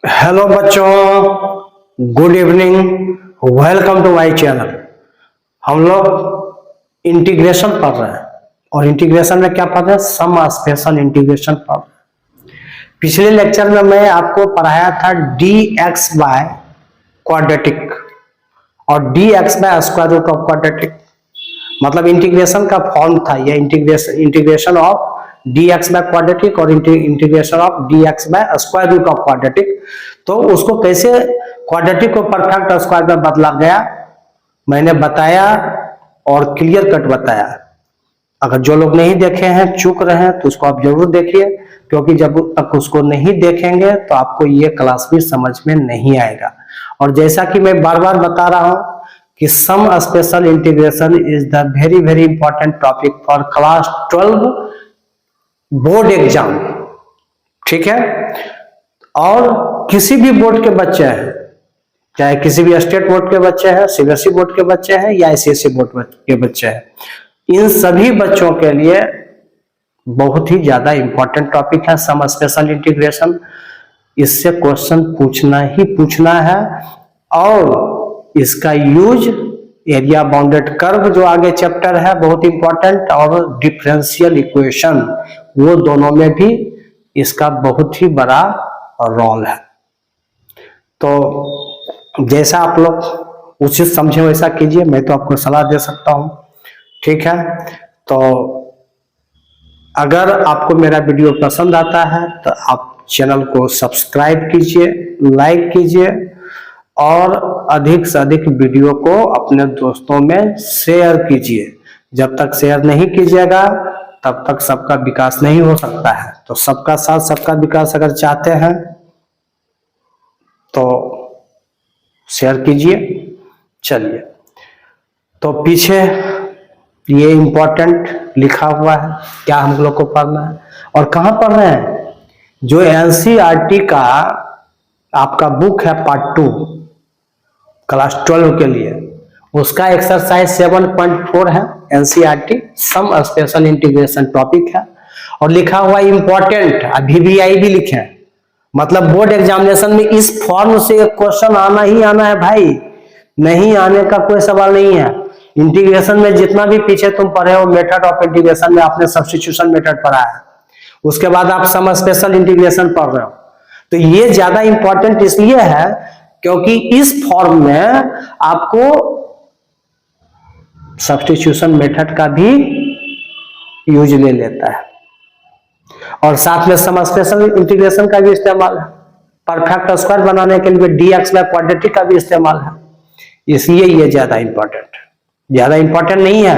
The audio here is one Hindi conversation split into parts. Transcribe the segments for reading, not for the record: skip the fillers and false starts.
हेलो बच्चों, good evening, welcome to my channel. हम लोग इंटीग्रेशन पढ़ रहे हैं और इंटीग्रेशन में क्या पढ़ रहे हैं? सम स्पेशल इंटीग्रेशन पढ़ रहे हैं। पिछले लेक्चर में मैं आपको पढ़ाया था डी एक्स बाय क्वाड्रेटिक और d x by square root of quadratic, मतलब इंटीग्रेशन का फॉर्म था यह। Integration of d x by quadratic और integration of d x by square root of quadratic. तो उसको कैसे क्वाड्रेटिक को परफेक्ट स्क्वायर में बदला गया मैंने बताया और क्लियर कट बताया। अगर जो लोग नहीं देखे हैं, चूक रहे हैं, तो उसको आप जरूर देखिए, क्योंकि जब तक उसको नहीं देखेंगे तो आपको ये क्लास भी समझ में नहीं आएगा। और जैसा कि मैं बार बार बता रहा हूं कि some special integration is the very very important topic for class 12 board exam, ठीक है। और किसी भी बोर्ड के बच्चे हैं, चाहे किसी भी स्टेट बोर्ड के बच्चे हैं, सीबीएसई बोर्ड के बच्चे हैं या आईसीएसई बोर्ड के बच्चे हैं, इन सभी बच्चों के लिए बहुत ही ज्यादा इंपॉर्टेंट टॉपिक है सम स्पेशल इंटीग्रेशन। इससे क्वेश्चन पूछना ही पूछना है और इसका यूज एरिया बाउंडेड कर्व जो आगे चैप्टर है बहुत इंपॉर्टेंट, और डिफरेंशियल इक्वेशन, वो दोनों में भी इसका बहुत ही बड़ा रोल है। तो जैसा आप लोग उचित समझे वैसा कीजिए, मैं तो आपको सलाह दे सकता हूं, ठीक है। तो अगर आपको मेरा वीडियो पसंद आता है तो आप चैनल को सब्सक्राइब कीजिए, लाइक कीजिए और अधिक से अधिक वीडियो को अपने दोस्तों में शेयर कीजिए। जब तक शेयर नहीं कीजिएगा तब तक सबका विकास नहीं हो सकता है। तो सबका साथ सबका विकास अगर चाहते हैं तो शेयर कीजिए। चलिए, तो पीछे ये इंपॉर्टेंट लिखा हुआ है, क्या हम लोग को पढ़ना है और कहां पढ़ रहे हैं। जो एनसीईआरटी का आपका बुक है पार्ट 2 क्लास 12 के लिए, उसका एक्सरसाइज 7.4 है NCERT some special integration topic है और लिखा हुआ इंपॉर्टेंट, अभी भी आई भी लिखे, मतलब बोर्ड एग्जामिनेशन में इस फॉर्म से एक क्वेश्चन आना ही आना है भाई, नहीं आने का कोई सवाल नहीं है। इंटीग्रेशन में जितना भी पीछे तुम पढ़े हो मेथड ऑफ इंटीग्रेशन में आपने सब्स्टिट्यूशन मेथड पढ़ा है, उसके बाद आप सम स्पेशल इंटीग्रेशन पढ़ रहे हो, तो ये ज्यादा इंपॉर्टेंट इसलिए है क्योंकि इस फॉर्म में आपको सब्स्टिट्यूशन मेथड का भी यूज ले लेता है और साथ में सम स्पेशल इंटीग्रेशन का भी इस्तेमाल है, परफेक्ट स्क्वायर बनाने के लिए डी एक्स बाय क्वाड्रेटिक का भी इस्तेमाल है। इसलिए ये ज्यादा इंपॉर्टेंट नहीं है।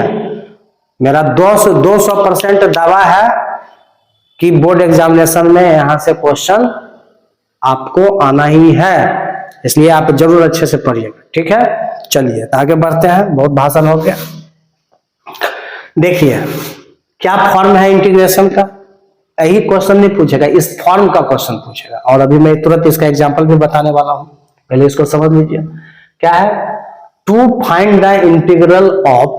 मेरा 200% दावा है कि बोर्ड एग्जामिनेशन में यहां से क्वेश्चन आपको आना ही है, इसलिए आप जरूर अच्छे से पढ़िएगा, ठीक है। चलिए आगे बढ़ते हैं, बहुत भाषण हो गया। देखिए क्या फॉर्म है इंटीग्रेशन का, यही क्वेश्चन नहीं पूछेगा, इस फॉर्म का क्वेश्चन पूछेगा और अभी मैं तुरंत इसका एग्जांपल भी बताने वाला हूं, पहले इसको समझ लीजिए। क्या है? To find the integral of,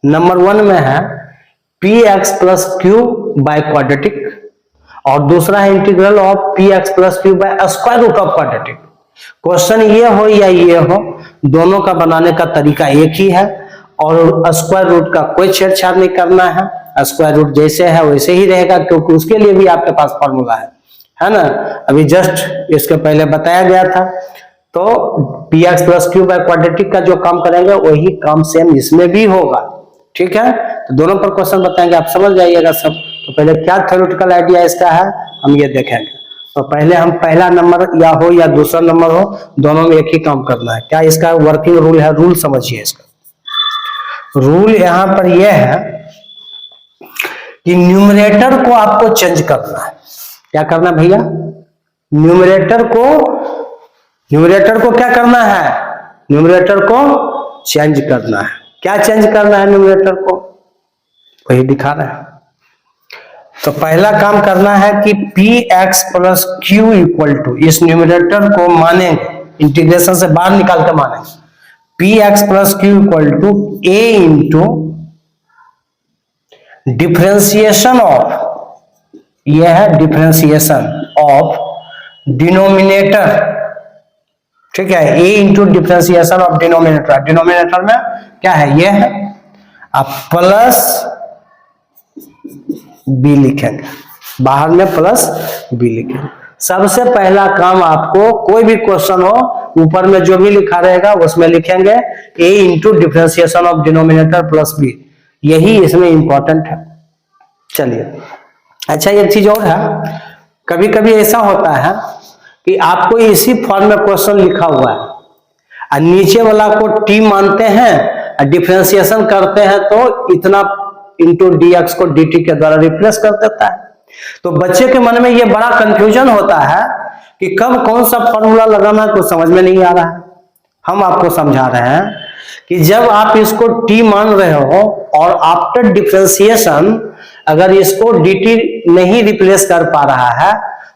number 1 में है P X plus Q by quadratic और दूसरा है integral of P X plus Q by square root of quadratic. Question ये हो या ये हो, दोनों का बनाने का तरीका एक ही है और स्क्वायर रूट का कोई छेड़छाड़ नहीं करना है, स्क्वायर रूट जैसे है वैसे ही रहेगा, क्योंकि उसके लिए भी आपके पास फॉर्मूला है ना। अभी जस्ट इसके पहले बताया गया था। तो P X plus Q by quadratic का जो काम करेंगे वही काम सेम इसमें भी होगा, ठीक है। तो दोनों पर क्वेश्चन बताएंगे, आप समझ जाइएगा सब। तो पहले क्या थ्योरेटिकल आइडिया इसका है हम ये देखेंगे। तो पहले हम पहला नंबर या हो या दूसरा नंबर हो, दोनों में एक ही काम करना है। क्या इसका वर्किंग रूल है, रूल समझिए। इसका रूल यहां पर यह है कि न्यूमरेटर को आपको चेंज करना है। क्या करना है भैया? न्यूमरेटर को क्या करना है? न्यूमरेटर को चेंज करना है। क्या चेंज करना है न्यूमरेटर को, वही दिखा रहे हैं। तो पहला काम करना है कि P X plus Q equal to, इस न्यूमरेटर को मानेंगे, इंटीग्रेशन से बाहर निकाल के मानेंगे, P X plus Q equal to A into differentiation of, यह है डिफरेंशिएशन ऑफ डिनोमिनेटर ठीक है, a into differentiation of denominator, denominator में क्या है, ये है, आप प्लस b लिखेंगे, बाहर में प्लस b लिखेंगे। सबसे पहला काम आपको कोई भी क्वेश्चन हो, ऊपर में जो भी लिखा रहेगा उसमें लिखेंगे a into differentiation of denominator plus b, यही इसमें इंपॉर्टेंट है। चलिए, अच्छा एक चीज और है, कभी कभी ऐसा होता है कि आपको इसी फॉर्म में क्वेश्चन लिखा हुआ है और नीचे वाला को t मानते हैं, डिफ्रेंसिएशन करते हैं तो इतना इंटू dx को dt के द्वारा रिप्लेस कर देता है। तो बच्चे के मन में ये बड़ा कंफ्यूजन होता है कि कब कौन सा फॉर्मूला लगाना कुछ समझ में नहीं आ रहा है। हम आपको समझा रहे हैं कि जब आप इसको t मान रहे हो और आफ्टर डिफ्रेंसिएशन अगर इसको dt नहीं रिप्लेस कर पा रहा है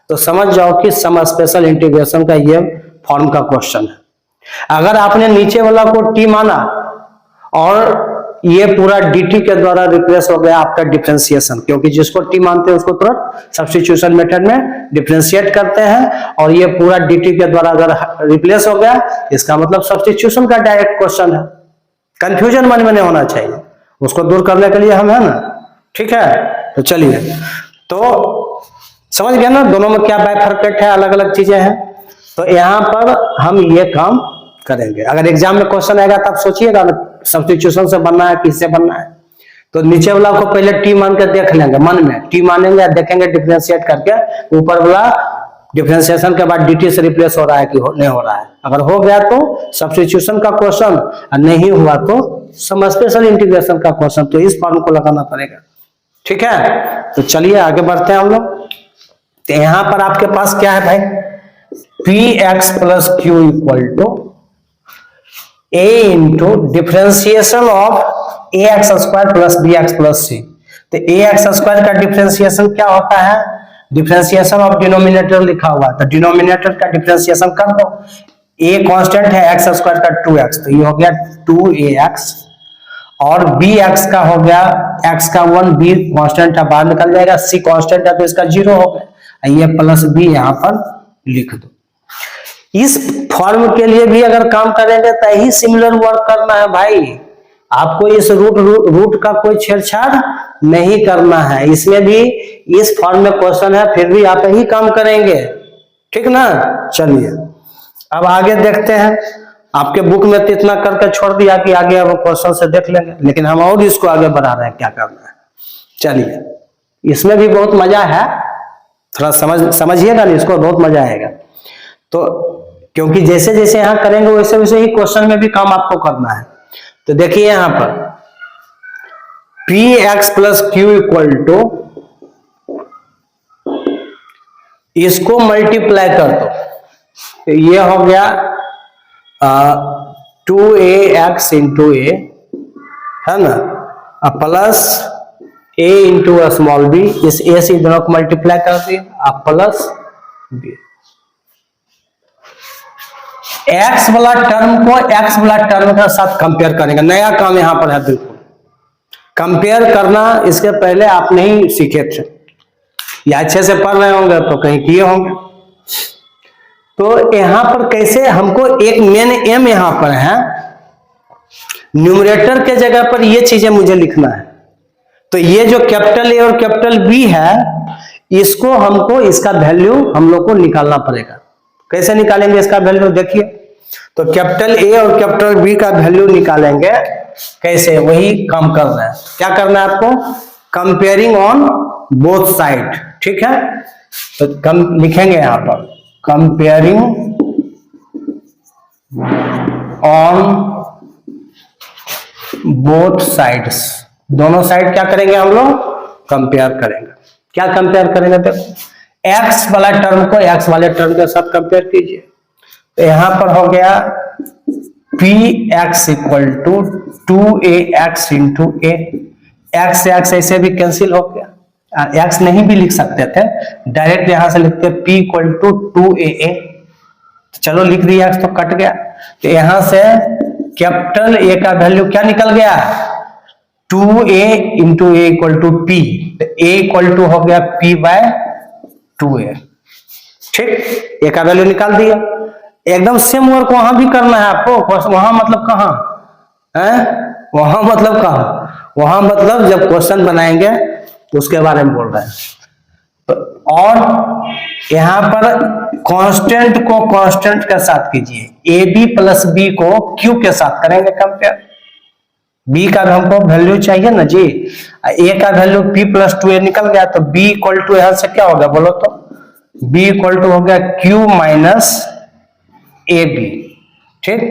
तो समझ जाओ कि सम स्पेशल इंटीग्रेशन का ये फॉर्म का क्वेश्चन है। अगर आपने नीचे वाला को t माना और ये पूरा dt के द्वारा रिप्लेस हो गया आफ्टर डिफरेंशिएशन, क्योंकि जिसको t मानते हैं उसको तुरंत सब्स्टिट्यूशन मेथड में डिफरेंशिएट करते हैं, और ये पूरा dt के द्वारा अगर रिप्लेस हो गया इसका मतलब सब्स्टिट्यूशन का डायरेक्ट क्वेश्चन है। कंफ्यूजन मन में नहीं होना चाहिए, उसको दूर करने के लिए हम है ना, ठीक है। तो चलिए, तो समझ गए ना दोनों में क्या बाइफरकेट है, अलग अलग चीजें हैं। तो यहाँ पर हम ये काम करेंगे। अगर एग्जाम में क्वेश्चन आएगा तब सोचिएगा सब्स्टिट्यूशन से बनना है किससे बनना है, तो नीचे वाला को पहले टी मान के देख लेंगे, मन में टी मानेंगे, देखेंगे डिफरेंशिएट करके ऊपर वाला डिफरेंशिएशन के बाद dt से रिप्लेस हो रहा है कि नहीं हो रहा है। अगर हो गया तो सब्स्टिट्यूशन का क्वेश्चन, और नहीं हुआ तो सम स्पेशल इंटीग्रेशन का क्वेश्चन, तो इस फॉर्म को लगाना पड़ेगा, ठीक है। तो चलिए आगे बढ़ते हैं हम लोग। तो यहां पर आपके पास क्या है भाई, px plus Q equal to a into differentiation of a x square plus b x plus c. तो ए एक्स स्क्वायर का डिफ्रेंसिएशन क्या होता है, डिफ्रेंसिएशन ऑफ डिनोमिनेटर लिखा हुआ है, तो डिनोमिनेटर का डिफ्रेंसिएशन कर दो। a कांस्टेंट है एक्स स्क्वायर का 2x, तो ये हो गया 2ax, और bx का हो गया x का 1, b कांस्टेंट है बाहर निकल जाएगा, c कांस्टेंट है तो इसका 0 हो गया, ये प्लस b यहाँ पर लिख दो। इस फॉर्म के लिए भी अगर काम करेंगे तो ही सिमिलर वर्क करना है भाई, आपको इस रूट का कोई छेड़छाड़ नहीं करना है। इसमें भी इस फॉर्म में क्वेश्चन है, फिर भी आप ही काम करेंगे, ठीक ना। चलिए अब आगे देखते हैं। आपके बुक में तो इतना करके छोड़ दिया कि आगे अब क्वेश्चन से देख लेंगे, लेकिन हम और इसको आगे बढ़ा रहे हैं क्या करना है। चलिए, इसमें भी बहुत मजा है, थोड़ा समझिएगा ना इसको, बहुत मजा आएगा। तो क्योंकि जैसे जैसे यहां करेंगे वैसे वैसे ही क्वेश्चन में भी काम आपको करना है। तो देखिए यहां पर px plus Q equal to, इसको मल्टीप्लाई कर दो, तो ये हो गया 2ax इंटू ए, है ना, plus a into small b, इस a से दोनों को मल्टीप्लाई कर दिए, प्लस b। x वाला टर्म को x वाला टर्म के साथ कंपेयर करेंगे, नया काम यहां पर है बिल्कुल। कंपेयर करना इसके पहले आप नहीं सीखे थे, या अच्छे से पढ़ रहे होंगे तो कहीं किए होंगे। तो यहां पर कैसे, हमको एक मेन एम यहां पर है, न्यूमरेटर के जगह पर ये चीजें मुझे लिखना है। तो ये जो कैपिटल ए और कैपिटल बी है, इसको हमको, इसका वैल्यू हम लोग को निकालना पड़ेगा। कैसे निकालेंगे इसका वैल्यू, देखिए। तो कैपिटल ए और कैपिटल बी का वैल्यू निकालेंगे कैसे, वही काम कर रहे हैं। क्या करना है आपको, कंपेयरिंग ऑन बोथ साइड, ठीक है। तो लिखेंगे यहां पर कंपेयरिंग ऑन बोथ साइड्स, दोनों साइड क्या करेंगे हम लोग, कंपेयर करेंगे। क्या कंपेयर करेंगे, देखो x वाला टर्म को x वाले टर्म के साथ कंपेयर कीजिए। तो यहां पर हो गया px equal to 2ax into A, x से x ऐसे भी कैंसिल हो गया, x नहीं भी लिख सकते थे, डायरेक्ट यहां से लिखते p इक्वल टू 2aa, चलो लिख दिया, x तो कट गया। तो यहां से कैपिटल ए का वैल्यू क्या निकल गया, 2a into A equal to p, तो a इक्वल टू हो गया p बाय 2a, ठीक। ए का वैल्यू निकाल दिया। एकदम सेम वर्क वहां भी करना है आपको। वहां मतलब कहाँ है, वहां मतलब कहाँ, वहां मतलब जब क्वेश्चन बनाएंगे तो उसके बारे में बोल रहे हैं। तो और यहां पर कांस्टेंट को कांस्टेंट के साथ कीजिए, ए बी प्लस बी को क्यू के साथ करेंगे कंपेयर। बी का हमको वैल्यू चाहिए ना जी, ए का वैल्यू पी प्लस टू ए निकल गया, तो बी इक्वल टू यहां से क्या हो गया बोलो तो, बी इक्वल टू हो गया क्यू माइनस ए बी। ठीक,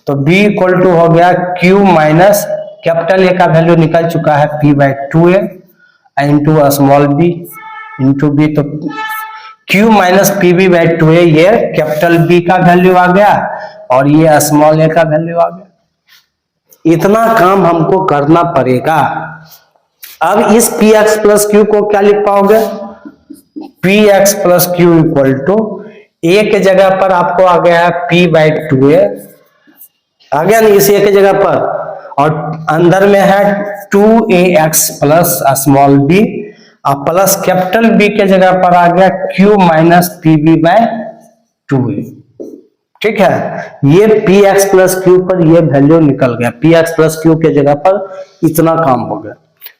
तो b इक्वल टू हो गया q माइनस कैपिटल ए का वैल्यू निकल चुका है p by two A into small b into b, तो q minus P B by two a, ये कैपिटल B का वैल्यू आ गया और ये स्मॉल a का वैल्यू आ गया। इतना काम हमको करना पड़ेगा। अब इस px प्लस क्यू को क्या लिख पाओगे, px plus Q equal to a के जगह पर आपको आ गया है p बाई टू ए, आ गया नहीं इस a के जगह पर, और अंदर में है 2ax प्लस स्मॉल b, और प्लस कैपिटल B के जगह पर आ गया q minus P B by two a. ठीक है, ये px प्लस क्यू पर ये वैल्यू निकल गया, px प्लस क्यू के जगह पर इतना काम हो गया।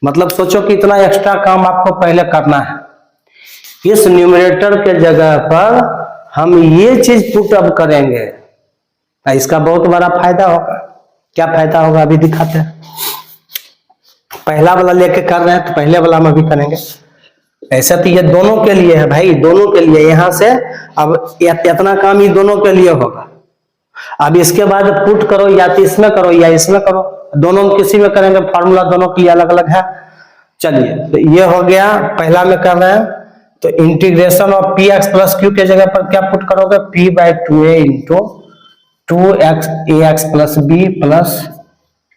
मतलब सोचो कि इतना एक्स्ट्रा काम आपको पहले करना है। इस न्यूमरेटर के जगह पर हम ये चीज पुट अप करेंगे, इसका बहुत बड़ा फायदा होगा। क्या फायदा होगा अभी दिखाते हैं। पहला वाला लेके कर रहे हैं तो पहले वाला में भी करेंगे। ऐसा तो ये दोनों के लिए है भाई, दोनों के लिए। यहां से अब इतना काम ये दोनों के लिए होगा। अब इसके बाद पुट करो, या तो इसमें करो या इसमें करो, दोनों में किसी में करेंगे, फॉर्मूला दोनों के लिए अलग अलग है। चलिए, तो ये हो गया, पहला में कर रहे हैं तो integration of P X plus Q के जगह पर क्या पुट करोगे, P by two A into 2ax plus B plus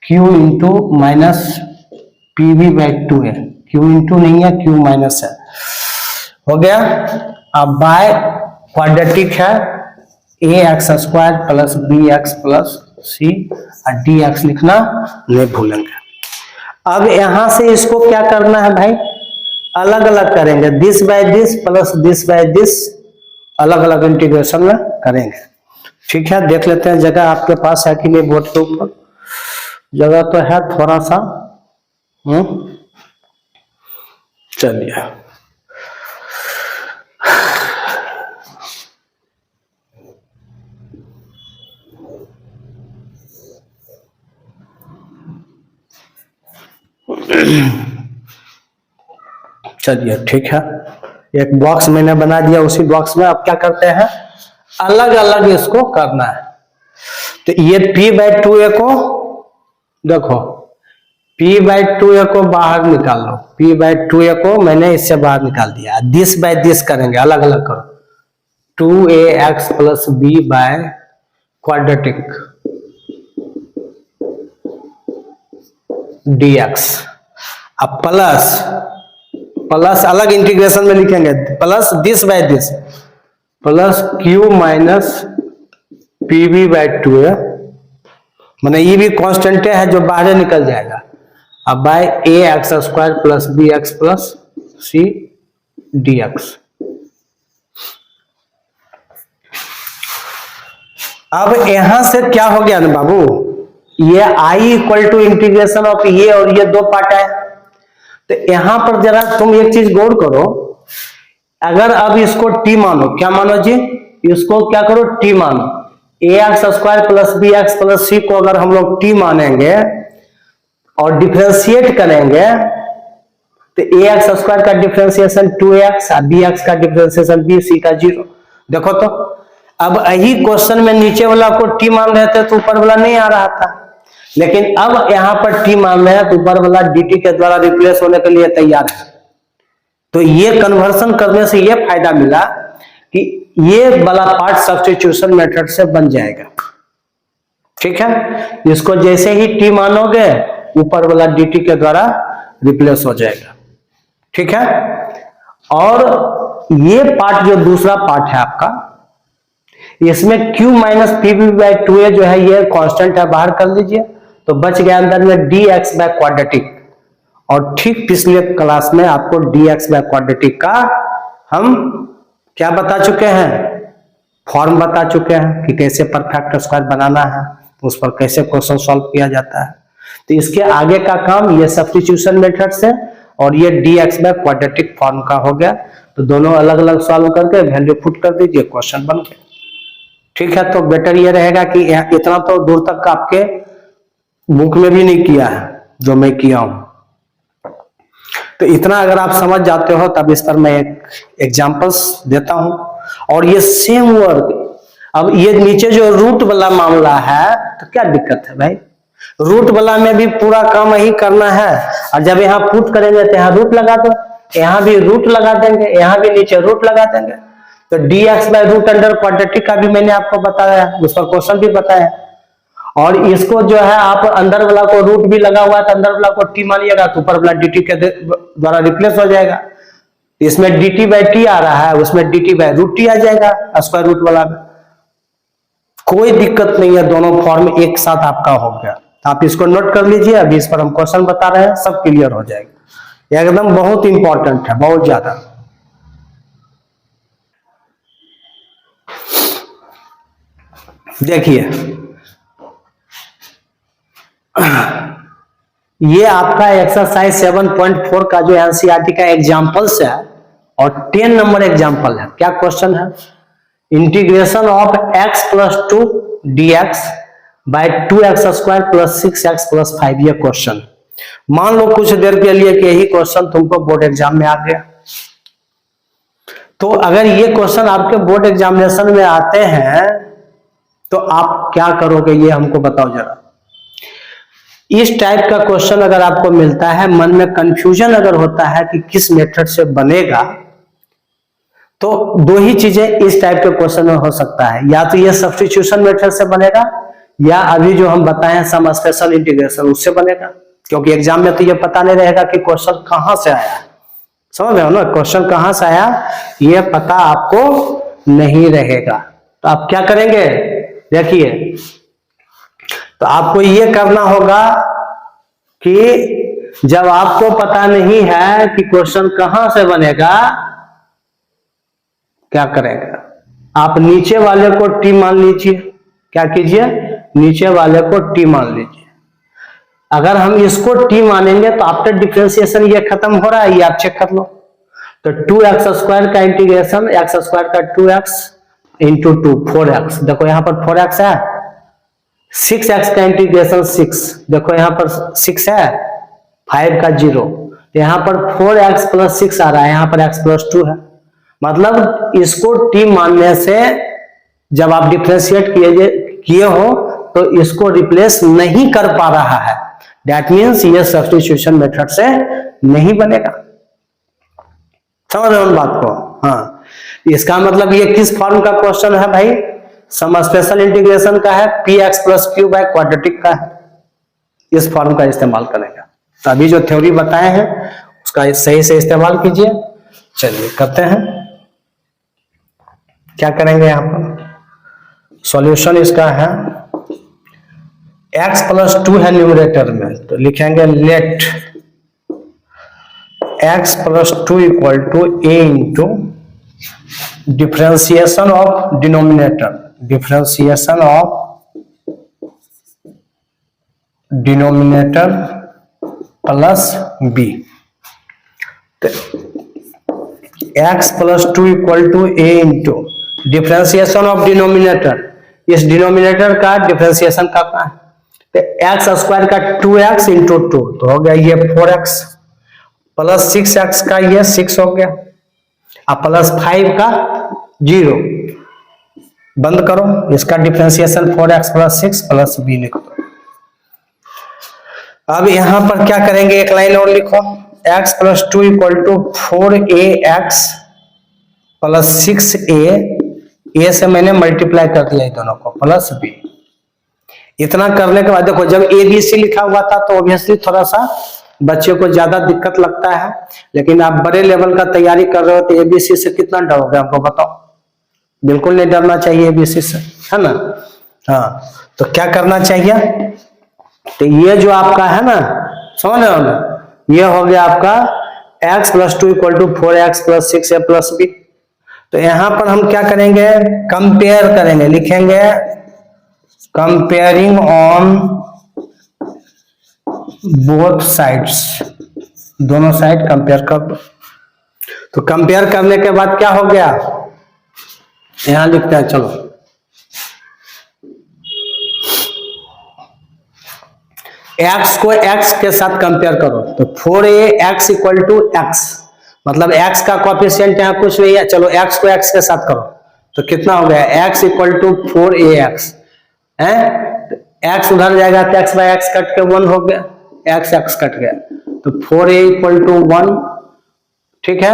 Q into minus P B by two A, Q into नहीं है क्यू माइनस है, हो गया। अब बाय क्वाड्रेटिक है a x square plus b x plus c और डी एक्स लिखना नहीं भूलेंगे। अब यहां से इसको क्या करना है भाई, अलग अलग करेंगे, this by this plus this by this, अलग अलग इंटीग्रेशन में करेंगे। ठीक है, देख लेते हैं जगह आपके पास है कि नहीं बोर्ड के ऊपर। जगह तो है थोड़ा सा। चलिए, चलिए ठीक है, एक बॉक्स मैंने बना दिया, उसी बॉक्स में अब क्या करते हैं, अलग अलग इसको करना है। तो ये p बाई टू ए को देखो, p बाई टू ए को बाहर निकाल लो, p बाई टू ए को मैंने इससे बाहर निकाल दिया। दिस बाय दिस करेंगे, अलग अलग करो, 2ax plus b by quadratic dx, अब प्लस प्लस अलग इंटीग्रेशन में लिखेंगे, plus this by this plus q minus P B by two a, मैंने ये भी कांस्टेंट है जो बाहर निकल जाएगा। अब by a x square plus b x plus c d x. अब यहां से क्या हो गया ना बाबू, ये I equal to integration of ये और ये दो पार्ट है। तो यहां पर जरा तुम एक चीज गौर करो, अगर अब इसको टी मानो, क्या मानो जी, इसको क्या करो टी मानो, a x square plus b x plus c को अगर हम लोग टी मानेंगे और डिफरेंशिएट करेंगे तो ए एक्स स्क्वायर का डिफरेंशिएशन 2x, बी एक्स का डिफरेंशिएशन बी, सी का 0। देखो तो अब यही क्वेश्चन में नीचे वाला को टी मान रहे थे तो ऊपर वाला नहीं आ रहा था, लेकिन अब यहां पर टी मान रहे हैं तो ऊपर वाला dt के द्वारा रिप्लेस होने के लिए तैयार है। तो ये कन्वर्सन करने से ये फायदा मिला कि ये वाला पार्ट सब्स्टिट्यूशन मेथड से बन जाएगा। ठीक है, इसको जैसे ही टी मानोगे ऊपर वाला dt के द्वारा रिप्लेस हो जाएगा। ठीक है, और ये पार्ट जो दूसरा पार्ट है आपका, इसमें q minus P B by two a जो है ये कांस्टेंट है, बाहर कर लीजिए, तो बच गया अंदर में dx बाय क्वाड्रेटिक। और ठीक पिछले क्लास में आपको dx बाय क्वाड्रेटिक का हम क्या बता चुके हैं, फॉर्म बता चुके हैं कि कैसे परफेक्ट स्क्वायर बनाना है, उस पर कैसे क्वेश्चन सॉल्व किया जाता है। तो इसके आगे का काम ये सब्स्टिट्यूशन मेथड से और ये dx बाय क्वाड्रेटिक फॉर्म का हो गया। तो दोनों अलग अलग सॉल्व करके वैल्यू पुट कर दीजिए, क्वेश्चन बन गया। ठीक है, तो बेटर ये रहेगा कि इतना तो दूर तक आपके बुक में भी नहीं किया है जो मैं किया हूं। तो इतना अगर आप समझ जाते हो तब इस पर मैं एक एग्जांपल्स देता हूं। और ये सेम वर्क, अब ये नीचे जो रूट वाला मामला है तो क्या दिक्कत है भाई, रूट वाला में भी पूरा काम यही करना है। और जब यहाँ पुट करेंगे तो यहाँ रूट लगा दो, यहाँ भी रूट लगा देंगे, यहाँ भी नीचे रूट लगा देंगे। तो dx by root under quadratic का भी मैंने आपको बताया, उस पर क्वेश्चन भी बताया। और इसको जो है आप अंदर वाला को रूट भी लगा हुआ है तो अंदर वाला को t मानिएगा तो ऊपर वाला dt के द्वारा रिप्लेस हो जाएगा। इसमें dt बाय t आ रहा है, उसमें dt बाय रूट t आ जाएगा स्क्वायर रूट वाला में। कोई दिक्कत नहीं है, दोनों फॉर्म एक साथ आपका हो गया। आप इसको नोट कर लीजिए, अभी इस पर हम क्वेश्चन बता रहे हैं, सब क्लियर हो जाएगा। एकदम बहुत इंपॉर्टेंट है, बहुत ज्यादा। देखिए ये आपका एक्सरसाइज 7.4 का जो एनसीईआरटी का एग्जांपल्स है और 10 नंबर एग्जांपल है। क्या क्वेश्चन है, integration of x plus 2 dx by 2x square plus 6x plus 5। ये क्वेश्चन मान लो कुछ देर के लिए कि यही क्वेश्चन तुमको बोर्ड एग्जाम में आ गया। तो अगर ये क्वेश्चन आपके बोर्ड एग्जामिनेशन में आते हैं तो आप क्या करोगे, ये हमको बताओ जरा। इस टाइप का क्वेश्चन अगर आपको मिलता है, मन में कंफ्यूजन अगर होता है कि किस मेथड से बनेगा, तो दो ही चीजें इस टाइप के क्वेश्चन में हो सकता है। या तो ये सब्स्टिट्यूशन मेथड से बनेगा या अभी जो हम बताए हैं सम स्पेशल इंटीग्रेशन, उससे बनेगा। क्योंकि एग्जाम में तो ये पता नहीं रहेगा कि क्वेश्चन कहां से आया, समझ रहे हो ना, क्वेश्चन कहां से आया ये पता आपको नहीं रहेगा। तो आप क्या करेंगे, देखिए, तो आपको ये करना होगा कि जब आपको पता नहीं है कि क्वेश्चन कहां से बनेगा, क्या करेंगे, आप नीचे वाले को टी मान लीजिए। क्या कीजिए, नीचे वाले को टी मान लीजिए। अगर हम इसको टी मानेंगे तो आफ्टर डिफरेंशिएशन ये खत्म हो रहा है, ये आप चेक कर लो। तो 2x स्क्वायर का इंटीग्रेशन, x स्क्वायर का 2x इंटू 2 4x, देखो यहाँ पर 4x है। 6x का इंटीग्रेशन 6, देखो यहाँ पर 6 है, 5 का 0, तो यहाँ पर 4x प्लस 6 आ रहा है, यहाँ पर x प्लस 2 है। मतलब इसको t मानने से जब आप डिफरेंशिएट किए हो तो इसको रिप्लेस नहीं कर पा रहा है। दैट मीन्स ये सब्स्टिट्यूशन मेथड से नहीं बनेगा। समझ रहे हो बात को? हाँ, इसका मतलब ये किस फॉर्म का क्वेश्चन है भाई, सम स्पेशल इंटीग्रेशन का है, px plus Q by quadratic का है। इस फॉर्म का इस्तेमाल करेंगे। तो अभी जो थ्योरी बताए हैं उसका सही से इस्तेमाल कीजिए। चलिए करते हैं, क्या करेंगे यहां पर सॉल्यूशन इसका है। x प्लस 2 है न्यूमरेटर में, तो लिखेंगे let x plus 2 equal to a into differentiation of denominator, differentiation of denominator plus b। x plus 2 equal to a into differentiation of denominator, इस डिनोमिनेटर का डिफरेंशिएशन करना है। तो एक्स स्क्वायर का 2x इंटू 2, तो हो गया ये 4x, प्लस 6x का ये 6 हो गया, अब प्लस 5 का 0, बंद करो, इसका differentiation 4x plus 6 plus b लिख दो। अब यहां पर क्या करेंगे, एक लाइन और लिखो, x plus 2 equal to 4ax plus 6a, A से मैंने मल्टीप्लाई कर दिया दोनों को, प्लस b। इतना करने के बाद देखो, जब ABC लिखा हुआ था तो ऑब्वियसली थोड़ा सा बच्चे को ज्यादा दिक्कत लगता है, लेकिन आप बड़े लेवल का तैयारी कर रहे हो तो ABC से कितना डरोगे, हमको बताओ। बिल्कुल नहीं डरना चाहिए ABC से, है ना। हाँ, तो क्या करना चाहिए, तो ये जो आपका है ना, समझ रहे हो ना, ये हो गया आपका x plus 2 equal to 4x plus 6a plus b। तो यहां पर हम क्या करेंगे, कंपेयर करेंगे, लिखेंगे कंपेयरिंग ऑन बोथ साइड्स, दोनों साइड कंपेयर कर दो। तो कंपेयर करने के बाद क्या हो गया, यहां लिखते हैं, चलो x को x के साथ कंपेयर करो, तो 4ax इक्वल टू एक्स, मतलब x का कोएफिशिएंट यहाँ कुछ नहीं है, चलो x को x के साथ करो, तो कितना हो गया, x इक्वल टू 4ax है, x उधर जाएगा तो x बाय x कट के 1 हो गया, x कट गया, तो 4a इक्वल टू 1, ठीक है,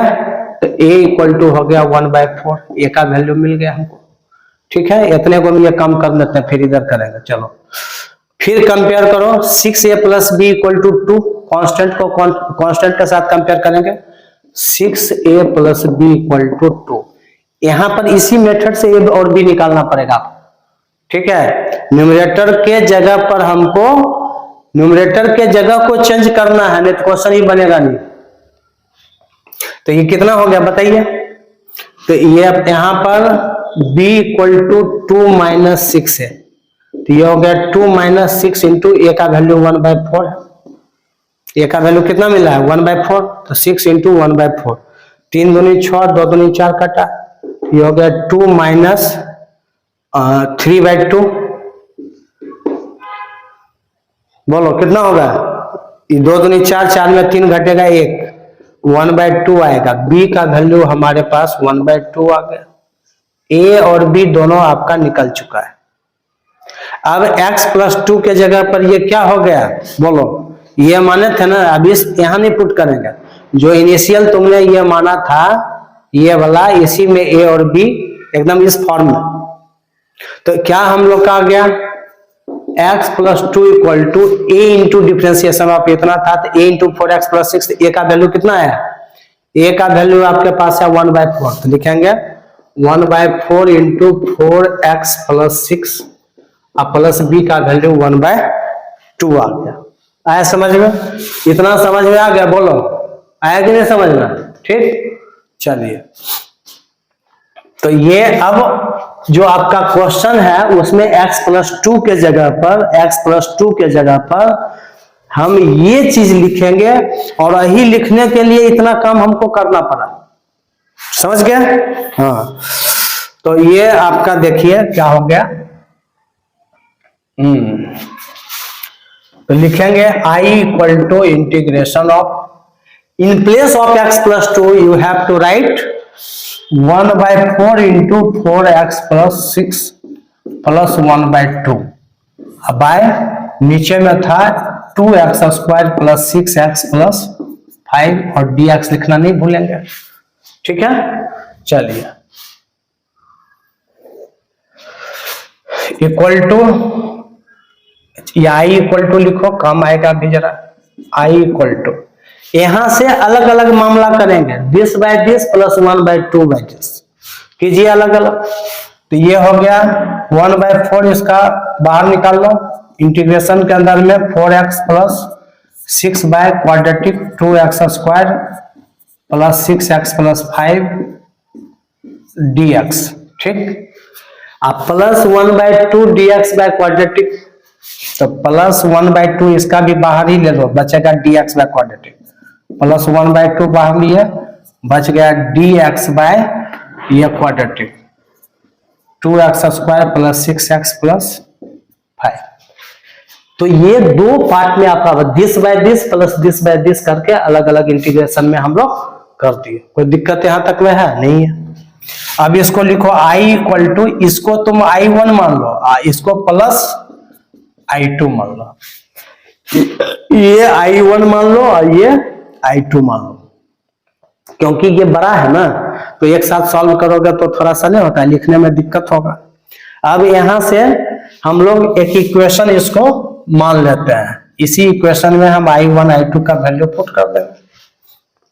तो a इक्वल टू हो गया 1/4, a का वैल्यू मिल गया हमको, ठीक है, इतने को ये कम कर लेते हैं, फिर इधर करेंगे, चलो फिर कंपेयर करो 6a plus B equal to 2, constant को कॉन्स्टेंट के साथ कंपेयर करेंगे, 6a plus B equal to 2, यहां पर इसी मेथड से a और b निकालना पड़ेगा, ठीक है, न्यूमरेटर के जगह पर हमको न्यूमरेटर के जगह को चेंज करना है, नहीं तो क्वेश्चन ही बनेगा नहीं। तो ये कितना हो गया बताइए, तो ये यहां पर b इक्वल टू 2 माइनस 6 है, तो ये हो गया 2 माइनस 6 इंटू ए का वैल्यू 1/4 है, ए का वैल्यू कितना मिला है 1/4, तो 6 इंटू 1/4, 3 दूनी 6, 2 दूनी 4 कटा, ये हो गया 2 माइनस 3/2, बोलो कितना होगा, ये 2 दूनी 4, 4 में 3 घटेगा 1, 1/2 आएगा, b का वैल्यू हमारे पास 1/2 आ गया, a और b दोनों आपका निकल चुका है। अब x प्लस 2 के जगह पर ये क्या हो गया, बोलो, ये माने थे ना, अब इस यहां नहीं पुट करेंगे, जो इनिशियल तुमने ये माना था ये वाला, इसी में a और b एकदम इस फॉर्म में, तो क्या हम लोग का आ गया x plus 2 equal to a into differentiation of इतना था, तो a into 4x plus 6, a का वैल्यू कितना है, a का वैल्यू आपके पास है 1/4, तो लिखेंगे 1/4 इंटू 4x प्लस 6 और प्लस b का वैल्यू 1/2 आ गया। आया समझ में, इतना समझ में आ गया, बोलो आया कि नहीं समझ में, ठीक, चलिए, तो ये अब जो आपका क्वेश्चन है उसमें x प्लस 2 के जगह पर हम ये चीज लिखेंगे, और यही लिखने के लिए इतना काम हमको करना पड़ा, समझ गए, हाँ, तो ये आपका देखिए क्या हो गया, तो लिखेंगे I equal to integration of, in place of x plus 2 you have to write 1/4 into 4x plus 6 plus 1/2, अब बाय नीचे में था 2x square plus 6x plus 5, और dx लिखना नहीं भूलेंगे, ठीक है, चलिए, equal to, I equal to लिखो, कम आएगा अभी जरा, आई इक्वल टू, यहां से अलग अलग मामला करेंगे, this by this plus 1/2 by this, कीजिए अलग अलग, तो ये हो गया 1/4, इसका बाहर निकाल लो, इंटीग्रेशन के अंदर में 4x plus 6 by quadratic 2x square plus 6x plus 5 dx, ठीक, आप प्लस 1/2 dx बाय क्वाड्रेटिक, तो प्लस 1/2 इसका भी बाहर ही ले लो, बचेगा dx बाय क्वाड्रेटिक, प्लस 1/2 बाहर लिए, बच गया dx बाय ये quadratic 2x square plus 6x plus 5, तो ये दो पार्ट में आपका this by this plus this by this करके अलग अलग इंटीग्रेशन में हम लोग कर दिए, कोई दिक्कत यहां तक में है नहीं है। अब इसको लिखो I इक्वल टू, इसको तुम I1 मान लो, इसको प्लस I2 मान लो, ये I1 मान लो और ये I2 मान लो, क्योंकि ये बड़ा है ना, तो एक साथ सॉल्व करोगे तो थोड़ा सा नहीं होता है, लिखने में दिक्कत होगा। अब यहां से हम लोग एक इक्वेशन इसको मान लेते हैं, इसी इक्वेशन में हम I1 I2 का वैल्यू पुट कर देंगे,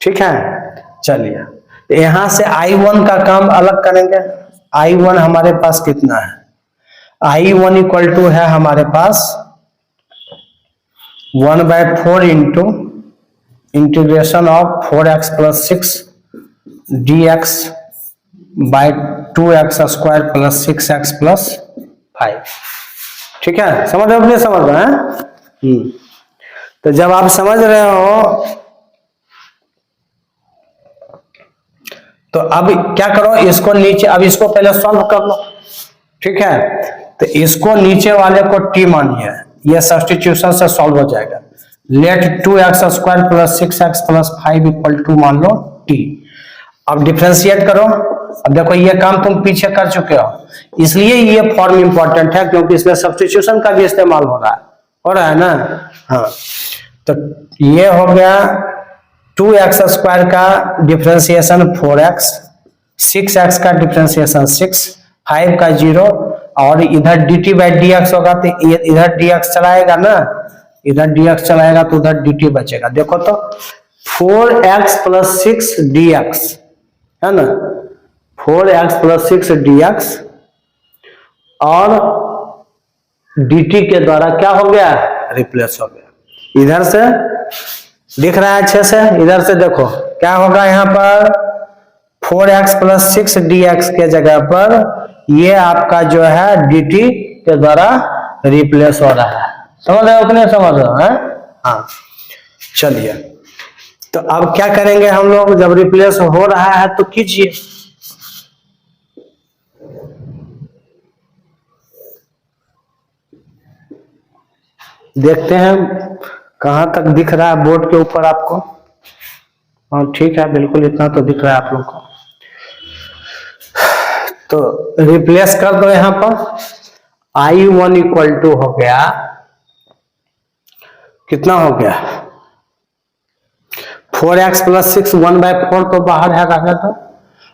ठीक है, चलिए, यहां से I1 का काम अलग करेंगे, I1 हमारे पास कितना है, I1 इक्वल टू है हमारे पास 1/4 into integration of 4x plus 6 dx by 2x² plus 6x plus 5। ठीक है, समझ रहे हो नहीं समझ रहे हैं? तो जब आप समझ रहे हो तो अब क्या करो, इसको नीचे, अब इसको पहले सॉल्व कर लो। ठीक है, तो इसको नीचे वाले को t मानिए, यह सब्स्टिट्यूशन से सॉल्व हो जाएगा। Let 2x² plus 6x plus 5 equal to मान लो t। अब डिफरेंशिएट करो। अब देखो ये काम तुम पीछे कर चुके हो, इसलिए ये फॉर्म इंपॉर्टेंट है क्योंकि इसमें सब्स्टिट्यूशन का भी इस्तेमाल हो रहा है ना। हाँ, तो ये हो गया 2x² का डिफरेंशिएशन 4x, 6x का डिफरेंशिएशन 6, 5 का 0, और इधर dt बाई dx होगा तो इधर dx चलाएगा ना, इधर dx चलाएगा तो उधर dt बचेगा। देखो तो 4x प्लस 6 dx है ना, 4x प्लस 6 dx और dt के द्वारा क्या हो गया, रिप्लेस हो गया। इधर से दिख रहा है अच्छे से, इधर से देखो क्या होगा, यहाँ पर 4x प्लस 6 dx के जगह पर ये आपका जो है dt के द्वारा रिप्लेस हो रहा है। समझ रहे हो कि नहीं समझ रहे हो? हाँ, चलिए तो अब क्या करेंगे हम लोग, जब रिप्लेस हो रहा है तो कीजिए। देखते हैं कहां तक दिख रहा है बोर्ड के ऊपर आपको। हाँ ठीक है, बिल्कुल इतना तो दिख रहा है आप लोग को। तो रिप्लेस कर दो, यहां पर I1 इक्वल टू हो गया, कितना हो गया 4x प्लस 6 1/4 तो बाहर है रहने तो,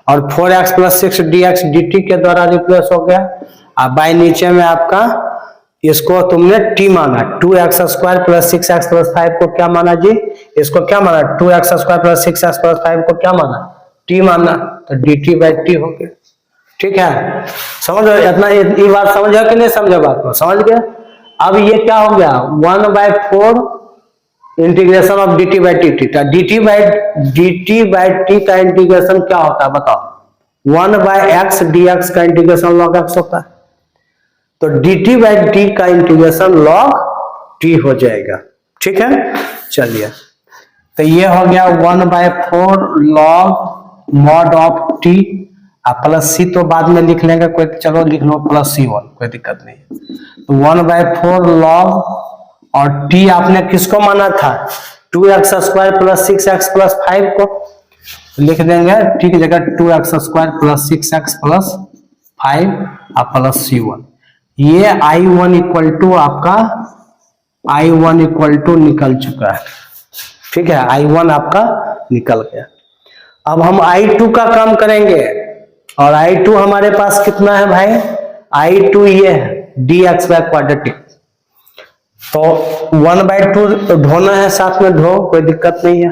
और 4x प्लस 6 dx dt के द्वारा रिप्लेस हो गया। अब बाई नीचे में आपका इसको तुमने t माना, 2x² प्लस 6x प्लस 5 को क्या माना जी, इसको क्या माना 2x² प्लस 6x प्लस 5 को क्या माना, t माना, तो dt बाई t हो गया। ठीक है, समझो इतना, ये बात समझा कि नहीं समझा बात को, समझ गए। अब ये क्या हो गया 1/4 integration of dt by dt, dt by t का इंटीग्रेशन क्या होता है बताओ, 1/x dx का इंटीग्रेशन log x होता है, तो dt बाई t का इंटीग्रेशन log t हो जाएगा। ठीक है, चलिए तो ये हो गया 1/4 log mod of t, plus c तो बाद में लिख लेंगे, कोई चलो लिख लो प्लस C1, कोई दिक्कत नहीं है। तो 1/4 log और t आपने किसको माना था, 2x² प्लस 6x प्लस 5 को, लिख देंगे t की जगह 2x² plus 6x plus 5 plus C1। ये I1 इक्वल टू आपका I1 इक्वल टू निकल चुका है। ठीक है, I1 आपका निकल गया। अब हम I2 का काम करेंगे, और I2 हमारे पास कितना है भाई, I2 ये है dx बाय क्वाड्रेटिक, तो 1/2 ढोना है, साथ में ढो, कोई दिक्कत नहीं है।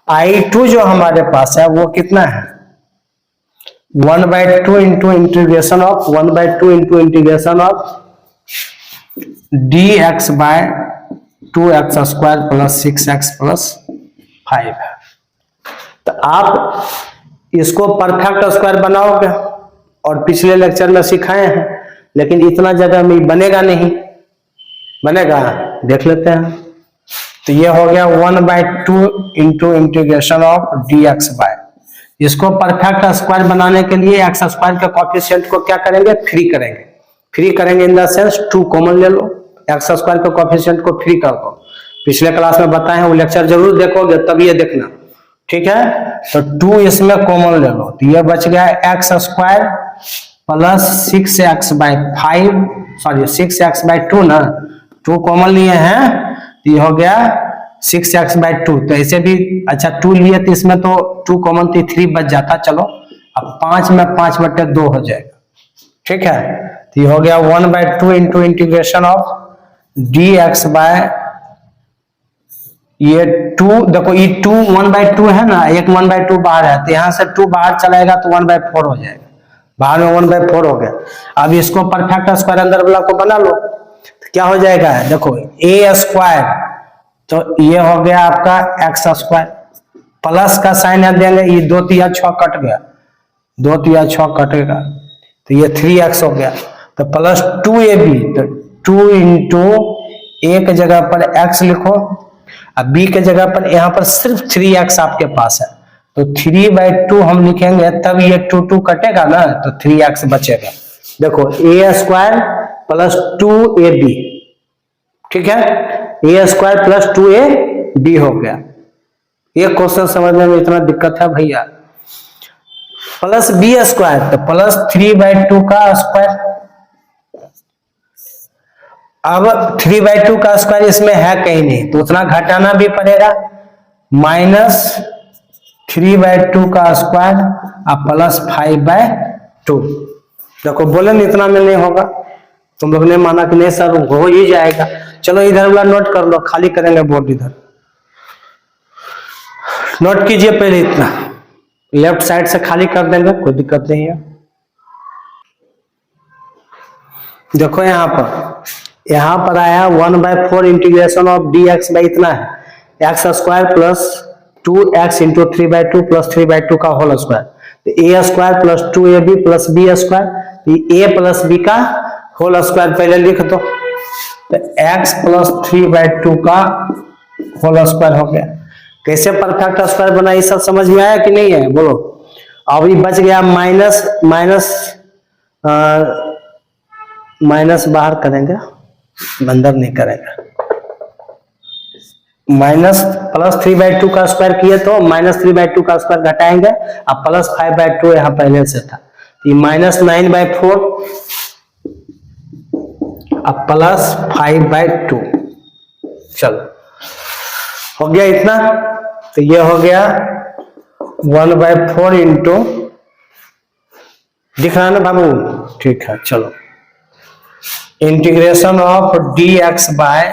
I2 जो हमारे पास है वो कितना है 1/2 into integration of 1/2 into integration of dx by 2x² plus 6x plus 5 है। तो आप इसको परफेक्ट स्क्वायर बनाओगे, और पिछले लेक्चर में सिखाए हैं, लेकिन इतना जगह में बनेगा नहीं, बनेगा देख लेते हैं। तो ये हो गया 1/2 into integration of dx by, इसको परफेक्ट स्क्वायर बनाने के लिए x² के कोएफिशिएंट को क्या करेंगे, फ्री करेंगे इन द सेंस 2 कॉमन ले लो, x² के कोएफिशिएंट को फ्री कर दो। पिछले क्लास में बताए हैं, वो लेक्चर जरूर देखोगे तब ये देखना। ठीक है, तो 2 इसमें कॉमन ले लो, तो ये बच गया x² plus 6x by 5, sorry 6x by 2 ना, 2 कॉमन लिए हैं तो ये हो गया 6x बाई 2। तो ऐसे भी अच्छा 2 लिए तो इसमें तो 2 कॉमन थी, 3 बच जाता। चलो अब 5 में 5/2 हो जाएगा। ठीक है, तो ये हो गया 1/2 into integration of dx by ये 2, देखो ये 2 1/2 है ना, एक 1/2 बाहर है, तो यहाँ से 2 बाहर चलाएगा तो 1/4 हो जाएगा, बाहर में 1/4 हो गया। अब इसको परफेक्ट स्क्वायर अंदर वाला को बना लो, तो क्या हो जाएगा, देखो a², तो ये हो गया आपका x² प्लस का साइन है देंगे, ये 2 3 6 कट गया, 2 तिया 6 कटेगा तो ये 3x हो गया। तो प्लस 2ab, तो 2 इंटू ए के जगह पर x लिखो, अब b के जगह पर यहाँ पर सिर्फ 3x आपके पास है, तो 3/2 हम लिखेंगे, तब ये 2 कटेगा ना, तो 3x बचेगा। देखो ए स्क्वायर प्लस 2ab, ठीक है, ए स्क्वायर प्लस 2ab हो गया। ये क्वेश्चन समझने में इतना दिक्कत है भैया। प्लस बी स्क्वायर, तो प्लस 3/2 का स्क्वायर। अब 3/2 का स्क्वायर इसमें है कहीं नहीं, तो उतना घटाना भी पड़ेगा, माइनस 3/2 का स्क्वायर और प्लस 5/2। देखो बोले न इतना में नहीं होगा, तुम लोग ने माना कि नहीं सर हो ही जाएगा। चलो इधर वाला नोट कर लो, खाली करेंगे बोर्ड, इधर नोट कीजिए पहले इतना, लेफ्ट साइड से खाली कर देंगे, कोई दिक्कत नहीं है। देखो यहाँ पर आया 1/4 इंटीग्रेशन ऑफ dx बाई इतना है, x square plus 2x into 3/2 plus 3/2 का होल स्क्वायर, तो ए स्क्वायर प्लस 2ab प्लस b square, a plus b का होल स्क्वायर पहले लिख दो, तो x प्लस 3/2 का होल स्क्वायर हो गया। कैसे परफेक्ट स्क्वायर बना, ये सब समझ में आया कि नहीं है, बोलो। अब ये बच गया माइनस बाहर करेंगे, अंदर नहीं करेंगे। माइनस प्लस 3/2 का स्क्वायर किए तो माइनस 3/2 का स्क्वायर घटाएंगे, अब प्लस 5/2 यहाँ पहले से था, ये माइनस 9/4 अब प्लस 5/2। चलो हो गया इतना, तो ये हो गया 1/4 इंटू, दिख रहा है ना बाबू, ठीक है। चलो integration of dx by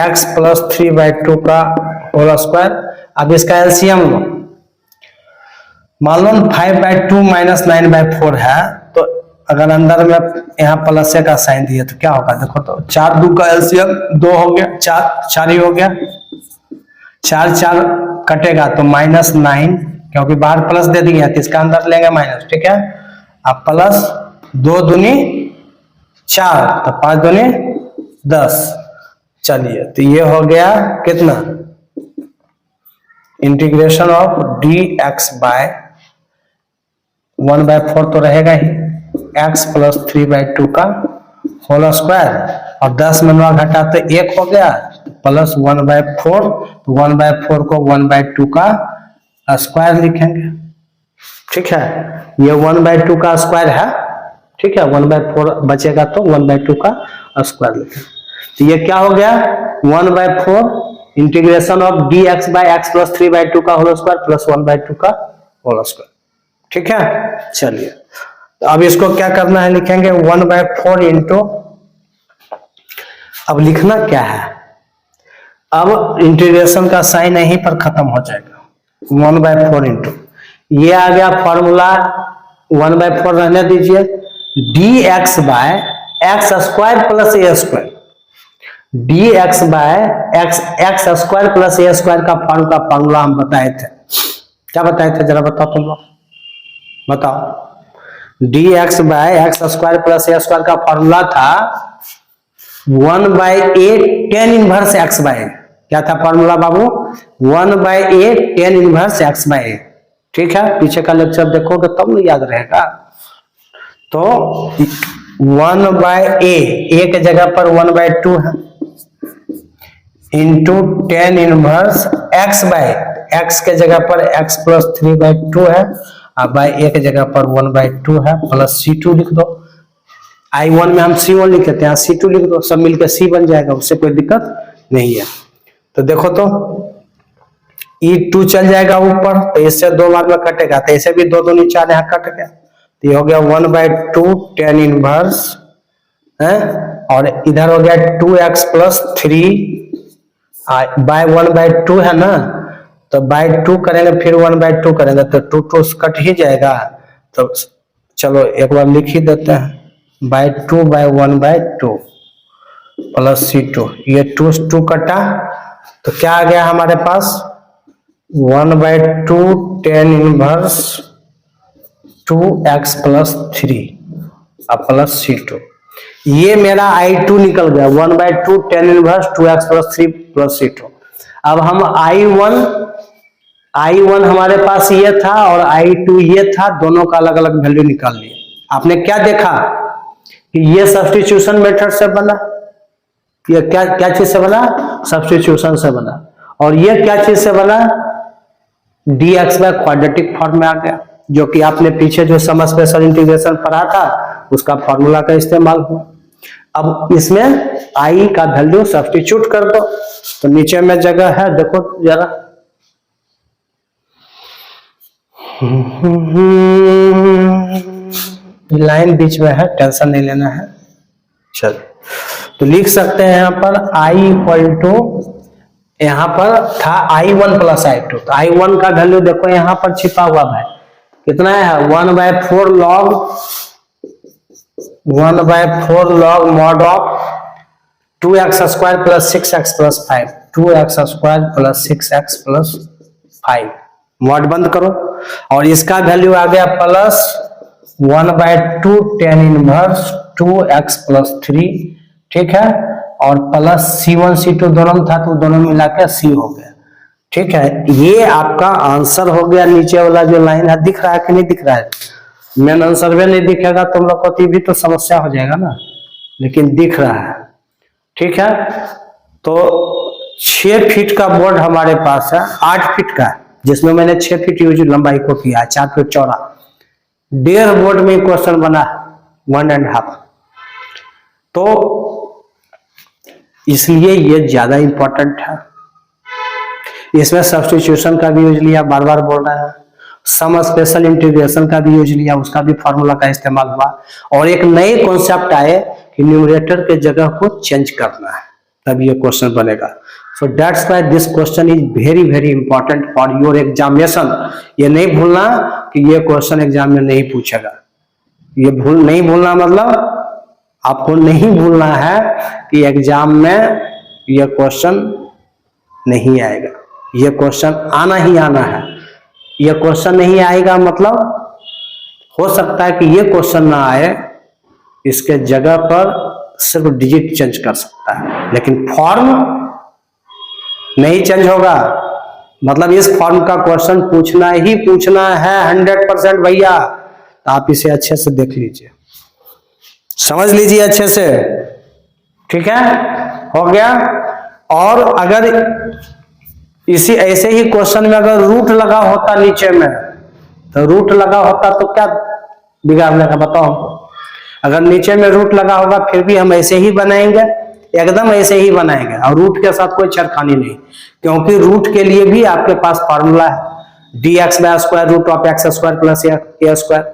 x plus 3/2 का होल स्क्वायर। अब इसका एलसीएम लो, मान लो 5/2 माइनस 9/4 है, तो अगर अंदर में यहाँ प्लस का साइन दिए तो क्या होगा, देखो तो 4 का एलसीएम 2 हो गया, 4 ही हो गया, 4 कटेगा तो -9, क्योंकि बाहर प्लस दे दिए तो इसका अंदर लेंगे माइनस, ठीक है। अब प्लस 2 दूनी 4, तो 5 दूनी 10। चलिए तो ये हो गया कितना, इंटीग्रेशन ऑफ dx बाय 1/4 तो रहेगा ही, x प्लस 3/2 का होल स्क्वायर, और 10 में 9 घटा तो 1 हो गया, प्लस 1/4, तो 1/4 को 1/2 का स्क्वायर लिखेंगे, ठीक है। ये 1/2 का स्क्वायर है, ठीक है, 1/4 बचेगा तो 1/2 का स्क्वायर लिखेंगे। तो ये क्या हो गया, 1/4 integration of dx by x plus 3/2 का होल स्क्वायर प्लस 1/2 का होल स्क्वायर, ठीक है। चलिए तो अब इसको क्या करना है, लिखेंगे 1/4 इंटू, अब लिखना क्या है, अब इंटीग्रेशन का साइन यहीं पर खत्म हो जाएगा, 1/4 इंटू, ये आ गया फॉर्मूला, 1/4 रहने दीजिए, dx by x square plus a square, dx by x square plus a square का फॉर्मूला हम बताए थे, क्या बताए थे जरा बताओ तुम लोग, बताओ। dx by x square plus a square का फॉर्मूला था 1/a tan inverse x by, क्या था फॉर्मूला बाबू, 1/a tan inverse x by, ठीक है। पीछे का लेक्चर देखोगे तब नहीं याद रहेगा, तो 1/a, a के जगह पर 1/2 है, into tan inverse x by, x के जगह पर x प्लस 3/2 है, और बाय a के जगह पर 1/2 है, प्लस C2 लिख दो, I1 में हम C1 लिखे थे, यहाँ C2 लिख दो, सब मिलकर C बन जाएगा, उससे कोई दिक्कत नहीं है। तो देखो तो E2 चल जाएगा ऊपर, तो इससे 2 बार में कटेगा, तो ऐसे भी 2 दूनी 4 यहाँ कट गया, तो ये हो गया 1/2 tan इनवर्स है, और इधर हो गया 2x प्लस 3 बाय 1/2 है ना, तो बाय 2 करेंगे फिर 1/2 करेंगे, तो 2 कट ही जाएगा, तो चलो एक बार लिख ही देते हैं, बाय 2 बाय 1/2 प्लस C2, ये 2 कटा, तो क्या आ गया हमारे पास 1/2 tan इनवर्स 2x प्लस 3 अब प्लस C2। ये मेरा I2 निकल गया 1/2 tan inverse 2x plus 3 plus C2। अब हम I1 हमारे पास ये था और I2 ये था, दोनों का अलग अलग वैल्यू निकाल लिए। आपने क्या देखा कि ये सब्स्टिट्यूशन मेथड से बना, ये क्या चीज से बना, सब्स्टिट्यूशन से बना, और ये क्या चीज से बना, dx बाय क्वाड्रेटिक फॉर्म में आ गया, जो कि आपने पीछे जो सम स्पेशल इंटीग्रेशन पढ़ा था उसका फॉर्मूला का इस्तेमाल हुआ। अब इसमें I का वैल्यू सब्स्टिट्यूट कर दो, तो नीचे में जगह है, देखो जरा, लाइन बीच में है, टेंशन नहीं लेना है। चलो तो लिख सकते हैं यहाँ पर I इक्वल टू, यहाँ पर था I1 प्लस I2, तो I1 का वैल्यू देखो यहाँ पर छिपा हुआ भाई, कितना है 1/4 log mod of 2x square plus 6x plus 5, 2x square plus 6x plus 5, mod बंद करो, और इसका वैल्यू आ गया plus 1/2 tan inverse 2x plus 3, ठीक है, और प्लस C1 C2 दोनों था तो दोनों मिला के C हो गया, ठीक है। ये आपका आंसर हो गया। नीचे वाला जो लाइन है दिख रहा है कि नहीं दिख रहा है, मेन आंसर भी नहीं दिखेगा तुम लोग को भी तो समस्या हो जाएगा ना, लेकिन दिख रहा है, ठीक है। तो 6 फीट का बोर्ड हमारे पास है, 8 फीट का, जिसमें मैंने 6 फीट यूज लंबाई को किया, 4 फीट चौड़ा, 1.5 बोर्ड में क्वेश्चन बना 1.5, तो इसलिए ये ज्यादा इंपॉर्टेंट है। इसमें सब्स्टिट्यूशन का भी यूज लिया, बार बार बोल रहा है, सम स्पेशल इंटीग्रेशन का भी यूज लिया, उसका भी फॉर्मूला का इस्तेमाल हुआ, और एक नए कॉन्सेप्ट आए कि न्यूमरेटर के जगह को चेंज करना है, तब ये क्वेश्चन बनेगा। So that's why this question is very very important for your examination. ये नहीं भूलना कि ये क्वेश्चन एग्जाम में नहीं पूछेगा, ये नहीं भूलना मतलब आपको नहीं भूलना है कि एग्जाम में ये क्वेश्चन नहीं आएगा, ये क्वेश्चन आना ही आना है। ये क्वेश्चन नहीं आएगा मतलब हो सकता है कि ये क्वेश्चन ना आए, इसके जगह पर सिर्फ डिजिट चेंज कर सकता है, लेकिन फॉर्म नहीं चेंज होगा। मतलब इस फॉर्म का क्वेश्चन पूछना ही पूछना है 100% भैया। तो आप इसे अच्छे से देख लीजिए, समझ लीजिए अच्छे से, ठीक है, हो गया। और अगर इसी ऐसे ही क्वेश्चन में अगर रूट लगा होता नीचे में, तो रूट लगा होता तो क्या बिगाड़ने का बताओ। अगर नीचे में रूट लगा होगा फिर भी हम ऐसे ही बनाएंगे, एकदम ऐसे ही बनाएंगे, और रूट के साथ कोई छेड़खानी नहीं, क्योंकि रूट के लिए भी आपके पास फॉर्मूला है dx by square root of x square plus a square.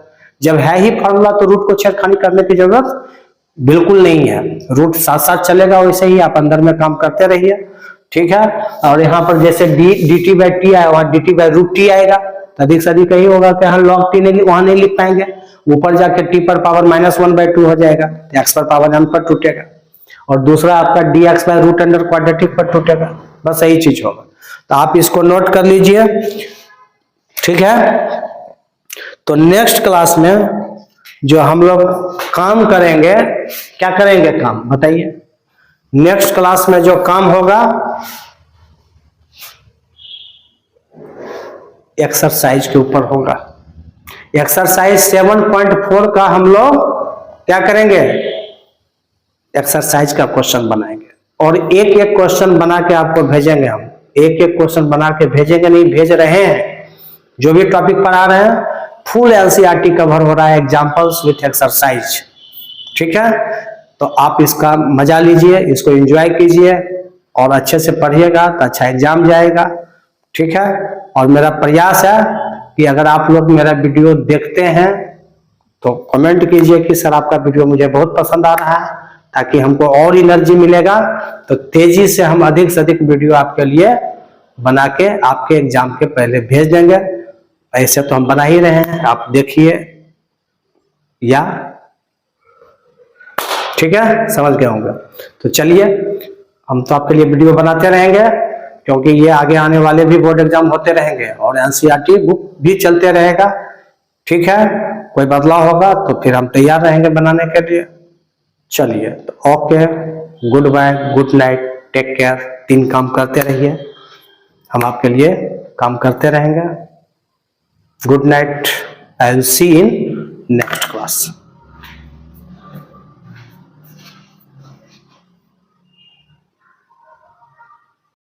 जब है ही फॉर्मूला तो रूट को छेड़खानी करने की जरूरत बिल्कुल नहीं है, रूट साथ साथ चलेगा, वैसे ही आप अंदर में काम करते रहिए, ठीक है। और यहाँ पर जैसे dt बाय t आया, वहां dt बाय रूट t आएगा, अधिक से अधिक यही होगा कि यहाँ log t नहीं, वहां नहीं लिख पाएंगे, ऊपर जाके t पर पावर -1/2 हो जाएगा, x पर पावर n पर टूटेगा, और दूसरा आपका dx by root under quadratic पर टूटेगा, बस यही चीज होगा। तो आप इसको नोट कर लीजिए, ठीक है। तो नेक्स्ट क्लास में जो हम लोग काम करेंगे, क्या करेंगे काम बताइए। नेक्स्ट क्लास में जो काम होगा एक्सरसाइज के ऊपर होगा। एक्सरसाइज 7.4 का हम लोग क्या करेंगे, एक्सरसाइज का क्वेश्चन बनाएंगे, और एक एक क्वेश्चन बना के आपको भेजेंगे। हम एक एक क्वेश्चन बना के भेजेंगे, नहीं भेज रहे हैं, जो भी टॉपिक पढ़ा रहे हैं फुल एनसीईआरटी कवर हो रहा है, एग्जांपल्स विथ एक्सरसाइज, ठीक है। तो आप इसका मजा लीजिए, इसको एंजॉय कीजिए, और अच्छे से पढ़िएगा तो अच्छा एग्जाम जाएगा, ठीक है। और मेरा प्रयास है कि अगर आप लोग मेरा वीडियो देखते हैं तो कमेंट कीजिए कि सर आपका वीडियो मुझे बहुत पसंद आ रहा है, ताकि हमको और एनर्जी मिलेगा, तो तेजी से हम अधिक से अधिक वीडियो आपके लिए बना के आपके एग्जाम के पहले भेज देंगे। ऐसे तो हम बना ही रहे हैं, आप देखिए, या ठीक है, समझ गए होंगे। तो चलिए, हम तो आपके लिए वीडियो बनाते रहेंगे, क्योंकि ये आगे आने वाले भी बोर्ड एग्जाम होते रहेंगे, और एनसीईआरटी बुक भी चलते रहेगा, ठीक है। कोई बदलाव होगा तो फिर हम तैयार रहेंगे बनाने के लिए। चलिए तो okay, goodbye, good night, take care. 3 काम करते रहिए, हम आपके लिए काम करते रहेंगे। Good night, I will see in next class.